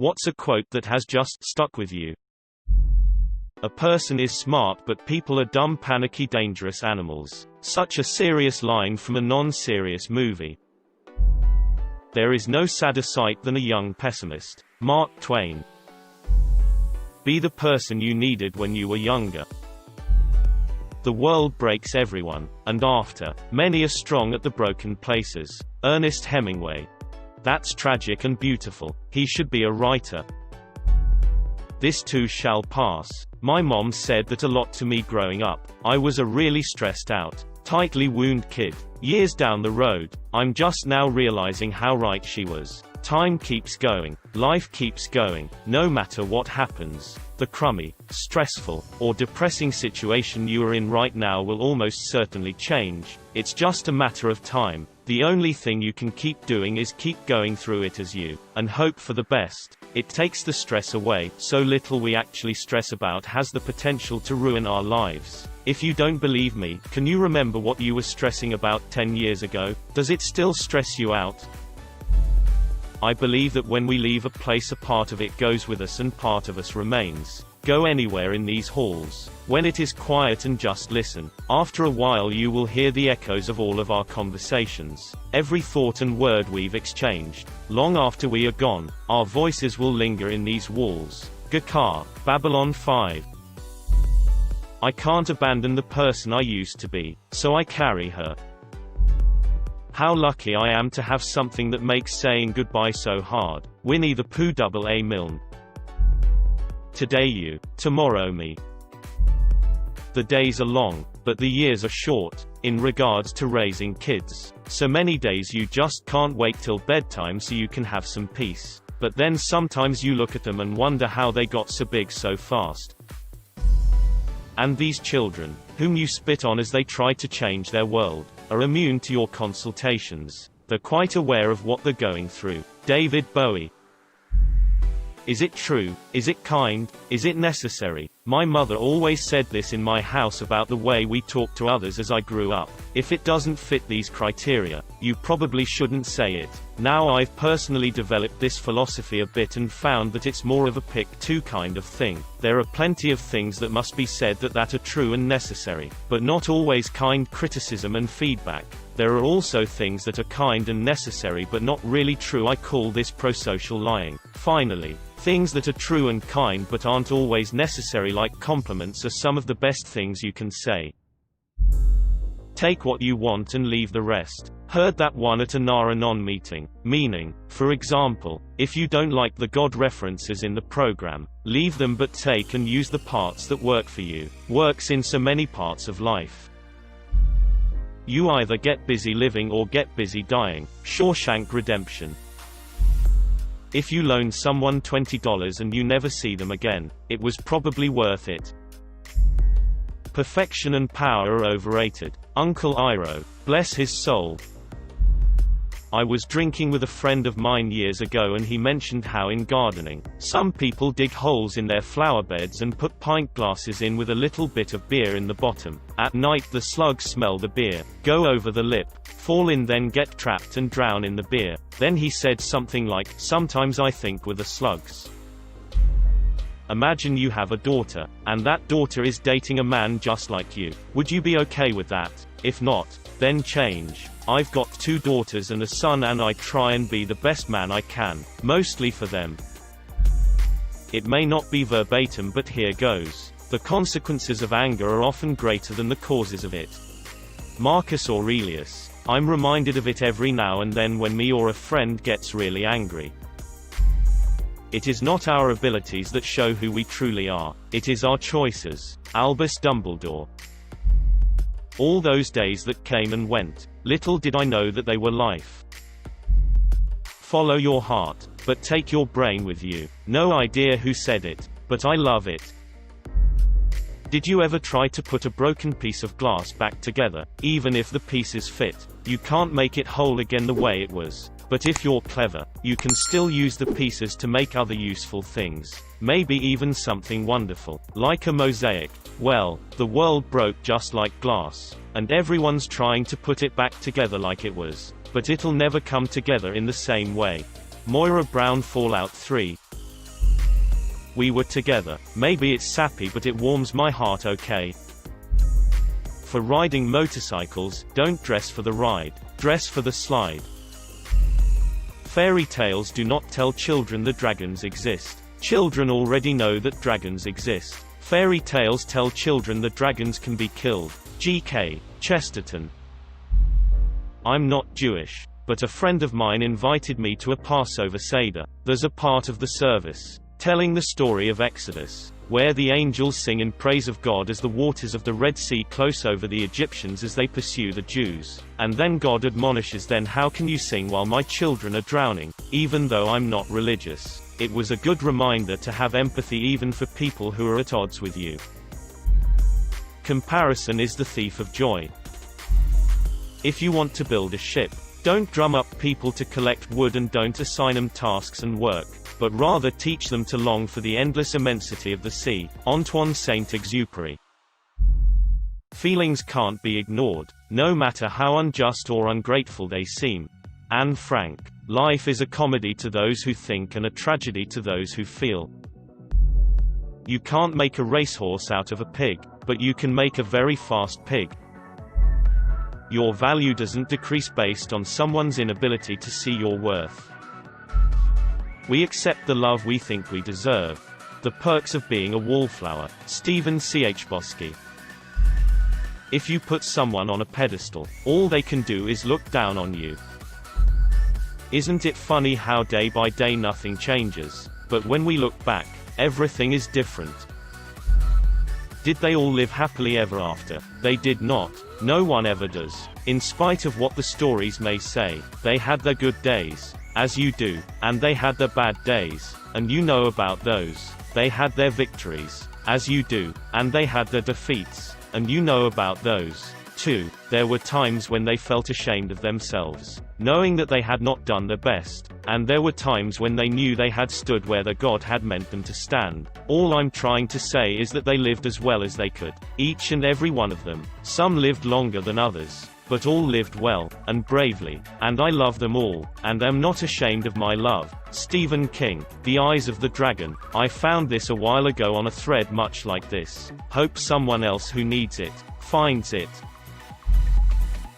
What's a quote that has just stuck with you? A person is smart but people are dumb, panicky, dangerous animals. Such a serious line from a non-serious movie. There is no sadder sight than a young pessimist. Mark Twain. Be the person you needed when you were younger. The world breaks everyone, and after, many are strong at the broken places. Ernest Hemingway. That's tragic and beautiful. He should be a writer. This too shall pass. My mom said that a lot to me growing up. I was a really stressed out, tightly wound kid. Years down the road, I'm just now realizing how right she was. Time keeps going. Life keeps going. No matter what happens, the crummy, stressful, or depressing situation you are in right now will almost certainly change. It's just a matter of time. The only thing you can keep doing is keep going through it as you, and hope for the best. It takes the stress away. So little we actually stress about has the potential to ruin our lives. If you don't believe me, can you remember what you were stressing about 10 years ago? Does it still stress you out? I believe that when we leave a place, a part of it goes with us and part of us remains. Go anywhere in these halls. When it is quiet and just listen. After a while you will hear the echoes of all of our conversations. Every thought and word we've exchanged. Long after we are gone, our voices will linger in these walls. Gakar, Babylon 5. I can't abandon the person I used to be, so I carry her. How lucky I am to have something that makes saying goodbye so hard. Winnie the Pooh. A. Milne. Today you, tomorrow me. The days are long, but the years are short, in regards to raising kids. So many days you just can't wait till bedtime so you can have some peace. But then sometimes you look at them and wonder how they got so big so fast. And these children, whom you spit on as they try to change their world, are immune to your consultations. They're quite aware of what they're going through. David Bowie. Is it true? Is it kind? Is it necessary? My mother always said this in my house about the way we talk to others as I grew up. If it doesn't fit these criteria, you probably shouldn't say it. Now I've personally developed this philosophy a bit and found that it's more of a pick two kind of thing. There are plenty of things that must be said that are true and necessary, but not always kind criticism and feedback. There are also things that are kind and necessary but not really true. I call this prosocial lying. Finally, things that are true and kind but aren't always necessary, like compliments, are some of the best things you can say. Take what you want and leave the rest. Heard that one at a Naranon meeting. Meaning, for example, if you don't like the God references in the program, leave them but take and use the parts that work for you. Works in so many parts of life. You either get busy living or get busy dying. Shawshank Redemption. If you loan someone $20 and you never see them again, it was probably worth it. Perfection and power are overrated. Uncle Iroh, bless his soul. I was drinking with a friend of mine years ago and he mentioned how in gardening, some people dig holes in their flower beds and put pint glasses in with a little bit of beer in the bottom. At night the slugs smell the beer, go over the lip, fall in, then get trapped and drown in the beer. Then he said something like, sometimes I think with the slugs. Imagine you have a daughter, and that daughter is dating a man just like you. Would you be okay with that? If not, then change. I've got 2 daughters and a son and I try and be the best man I can, mostly for them. It may not be verbatim but here goes. The consequences of anger are often greater than the causes of it. Marcus Aurelius. I'm reminded of it every now and then when me or a friend gets really angry. It is not our abilities that show who we truly are, it is our choices. Albus Dumbledore. All those days that came and went, little did I know that they were life. Follow your heart, but take your brain with you. No idea who said it, but I love it. Did you ever try to put a broken piece of glass back together? Even if the pieces fit, you can't make it whole again the way it was. But if you're clever, you can still use the pieces to make other useful things. Maybe even something wonderful. Like a mosaic. Well, the world broke just like glass. And everyone's trying to put it back together like it was. But it'll never come together in the same way. Moira Brown. Fallout 3. We were together. Maybe it's sappy but it warms my heart okay. For riding motorcycles, don't dress for the ride. Dress for the slide. Fairy tales do not tell children that dragons exist. Children already know that dragons exist. Fairy tales tell children that dragons can be killed. G.K. Chesterton. I'm not Jewish, but a friend of mine invited me to a Passover Seder. There's a part of the service telling the story of Exodus, where the angels sing in praise of God as the waters of the Red Sea close over the Egyptians as they pursue the Jews. And then God admonishes, then how can you sing while my children are drowning? Even though I'm not religious, it was a good reminder to have empathy even for people who are at odds with you. Comparison is the thief of joy. If you want to build a ship, don't drum up people to collect wood and don't assign them tasks and work, but rather teach them to long for the endless immensity of the sea. Antoine Saint-Exupéry. Feelings can't be ignored, no matter how unjust or ungrateful they seem. Anne Frank. Life is a comedy to those who think and a tragedy to those who feel. You can't make a racehorse out of a pig, but you can make a very fast pig. Your value doesn't decrease based on someone's inability to see your worth. We accept the love we think we deserve. The perks of being a wallflower. Stephen C.H. Bosky. If you put someone on a pedestal, all they can do is look down on you. Isn't it funny how day by day nothing changes, but when we look back, everything is different? Did they all live happily ever after? They did not. No one ever does. In spite of what the stories may say, they had their good days, as you do, and they had their bad days, and you know about those. They had their victories, as you do, and they had their defeats, and you know about those, too. There were times when they felt ashamed of themselves, knowing that they had not done their best, and there were times when they knew they had stood where their God had meant them to stand. All I'm trying to say is that they lived as well as they could, each and every one of them. Some lived longer than others, but all lived well, and bravely, and I love them all, and am not ashamed of my love. Stephen King. The Eyes of the Dragon. I found this a while ago on a thread much like this. Hope someone else who needs it finds it.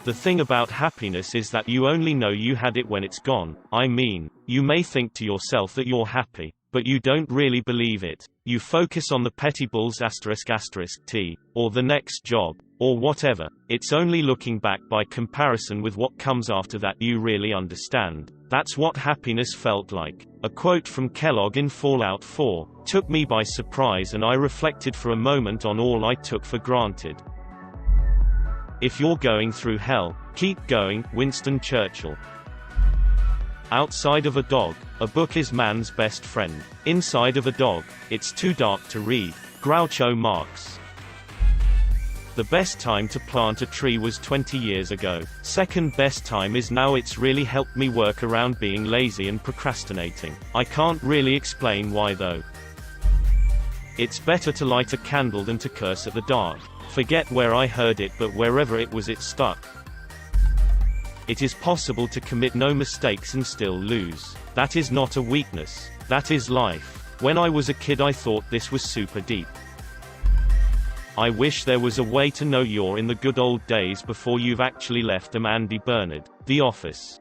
The thing about happiness is that you only know you had it when it's gone. I mean, you may think to yourself that you're happy, but you don't really believe it. You focus on the petty bulls **t, or the next job, or whatever. It's only looking back by comparison with what comes after that you really understand. That's what happiness felt like. A quote from Kellogg in Fallout 4 took me by surprise, and I reflected for a moment on all I took for granted. If you're going through hell, keep going. Winston Churchill. Outside of a dog, a book is man's best friend. Inside of a dog, it's too dark to read. Groucho Marx. The best time to plant a tree was 20 years ago. Second best time is now. It's really helped me work around being lazy and procrastinating. I can't really explain why though. It's better to light a candle than to curse at the dark. Forget where I heard it, but wherever it was, it stuck. It is possible to commit no mistakes and still lose. That is not a weakness. That is life. When I was a kid I thought this was super deep. I wish there was a way to know you're in the good old days before you've actually left them. Andy Bernard. The Office.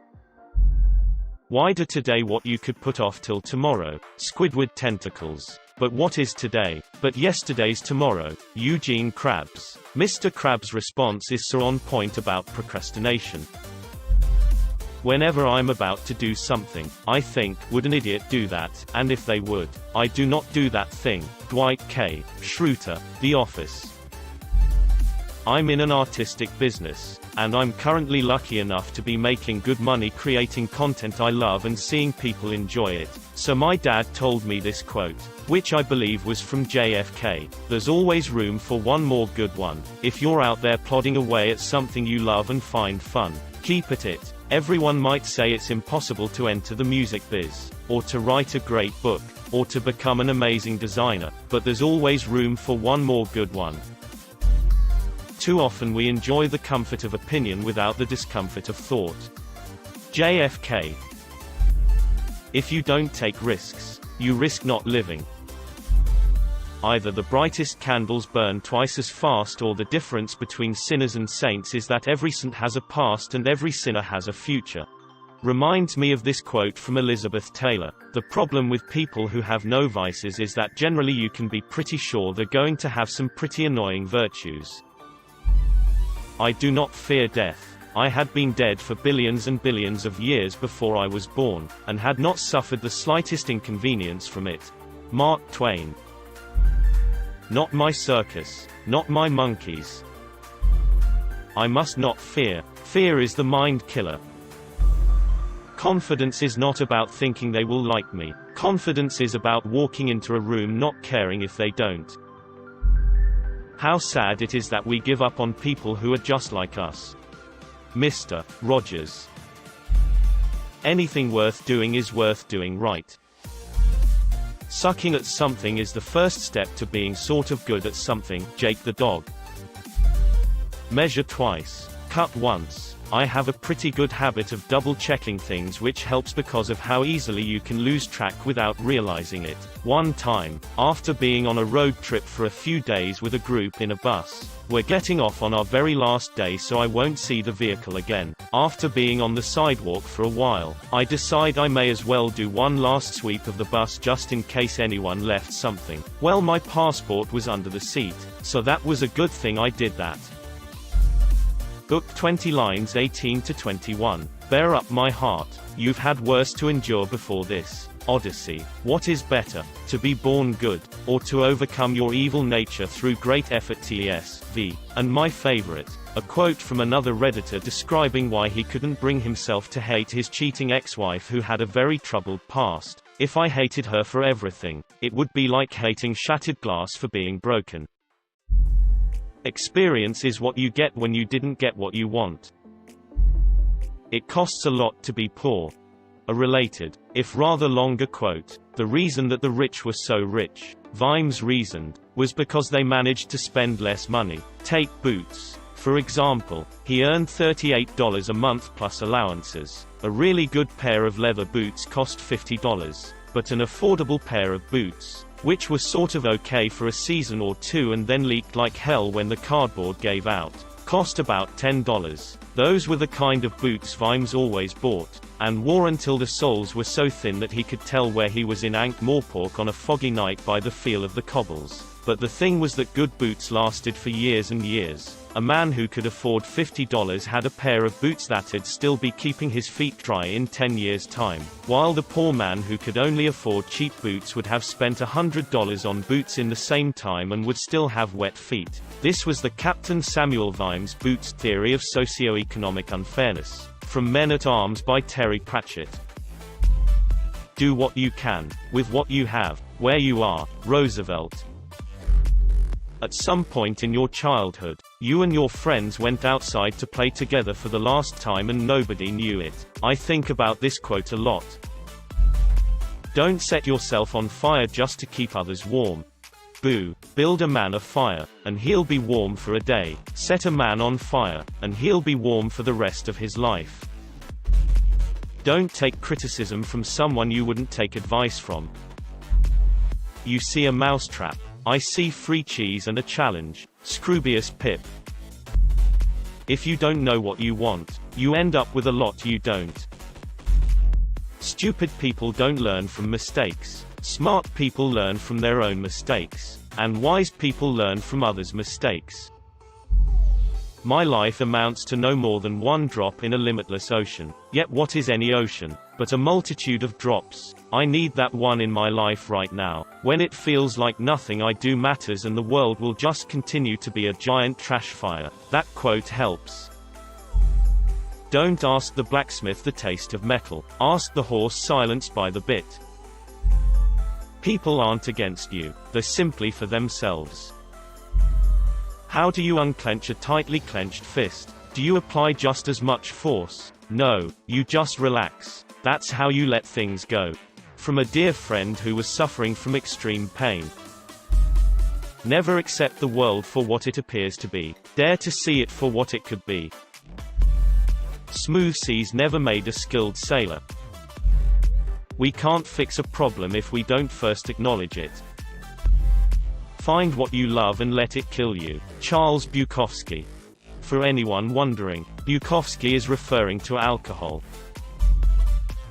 Why do today what you could put off till tomorrow? Squidward tentacles. But what is today? But yesterday's tomorrow. Eugene Krabs. Mr. Krabs' response is so on point about procrastination. Whenever I'm about to do something, I think, would an idiot do that? And if they would, I do not do that thing. Dwight K. Schrute. The Office. I'm in an artistic business, and I'm currently lucky enough to be making good money creating content I love and seeing people enjoy it. So my dad told me this quote, which I believe was from JFK. There's always room for one more good one. If you're out there plodding away at something you love and find fun, keep at it. Everyone might say it's impossible to enter the music biz, or to write a great book, or to become an amazing designer, but there's always room for one more good one. Too often we enjoy the comfort of opinion without the discomfort of thought. JFK. If you don't take risks, you risk not living. Either the brightest candles burn twice as fast, or the difference between sinners and saints is that every saint has a past and every sinner has a future. Reminds me of this quote from Elizabeth Taylor. The problem with people who have no vices is that generally you can be pretty sure they're going to have some pretty annoying virtues. I do not fear death. I had been dead for billions and billions of years before I was born, and had not suffered the slightest inconvenience from it. Mark Twain. Not my circus, not my monkeys. I must not fear. Fear is the mind killer. Confidence is not about thinking they will like me. Confidence is about walking into a room not caring if they don't. How sad it is that we give up on people who are just like us. Mr. Rogers. Anything worth doing is worth doing right. Sucking at something is the first step to being sort of good at something. Jake the dog. Measure twice. Cut once. I have a pretty good habit of double-checking things, which helps because of how easily you can lose track without realizing it. One time, after being on a road trip for a few days with a group in a bus, we're getting off on our very last day so I won't see the vehicle again. After being on the sidewalk for a while, I decide I may as well do one last sweep of the bus just in case anyone left something. Well, my passport was under the seat, so that was a good thing I did that. Book 20 lines 18 to 21. Bear up my heart. You've had worse to endure before this. Odyssey. What is better, to be born good, or to overcome your evil nature through great effort? TSV. And my favorite, a quote from another Redditor describing why he couldn't bring himself to hate his cheating ex-wife who had a very troubled past. If I hated her for everything, it would be like hating shattered glass for being broken. Experience is what you get when you didn't get what you want. It costs a lot to be poor. A related, if rather longer quote. The reason that the rich were so rich, Vimes reasoned, was because they managed to spend less money. Take boots, for example. He earned $38 a month plus allowances. A really good pair of leather boots cost $50, but an affordable pair of boots, which was sort of okay for a season or two and then leaked like hell when the cardboard gave out, cost about $10. Those were the kind of boots Vimes always bought, and wore until the soles were so thin that he could tell where he was in Ankh-Morpork on a foggy night by the feel of the cobbles. But the thing was that good boots lasted for years and years. A man who could afford $50 had a pair of boots that'd still be keeping his feet dry in 10 years' time, while the poor man who could only afford cheap boots would have spent $100 on boots in the same time and would still have wet feet. This was the Captain Samuel Vimes Boots theory of socio-economic unfairness. From Men at Arms by Terry Pratchett. Do what you can, with what you have, where you are. Roosevelt. At some point in your childhood, you and your friends went outside to play together for the last time and nobody knew it. I think about this quote a lot. Don't set yourself on fire just to keep others warm. Boo. Build a man a fire, and he'll be warm for a day. Set a man on fire, and he'll be warm for the rest of his life. Don't take criticism from someone you wouldn't take advice from. You see a mousetrap. I see free cheese and a challenge. Scroobius Pip. If you don't know what you want, you end up with a lot you don't. Stupid people don't learn from mistakes. Smart people learn from their own mistakes. And wise people learn from others' mistakes. My life amounts to no more than one drop in a limitless ocean. Yet what is any ocean but a multitude of drops? I need that one in my life right now, when it feels like nothing I do matters and the world will just continue to be a giant trash fire. That quote helps. Don't ask the blacksmith the taste of metal. Ask the horse silenced by the bit. People aren't against you, they're simply for themselves. How do you unclench a tightly clenched fist? Do you apply just as much force? No, you just relax. That's how you let things go. From a dear friend who was suffering from extreme pain. Never accept the world for what it appears to be. Dare to see it for what it could be. Smooth seas never made a skilled sailor. We can't fix a problem if we don't first acknowledge it. Find what you love and let it kill you. Charles Bukowski. For anyone wondering, Bukowski is referring to alcohol.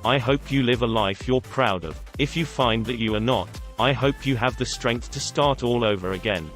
I hope you live a life you're proud of. If you find that you are not, I hope you have the strength to start all over again.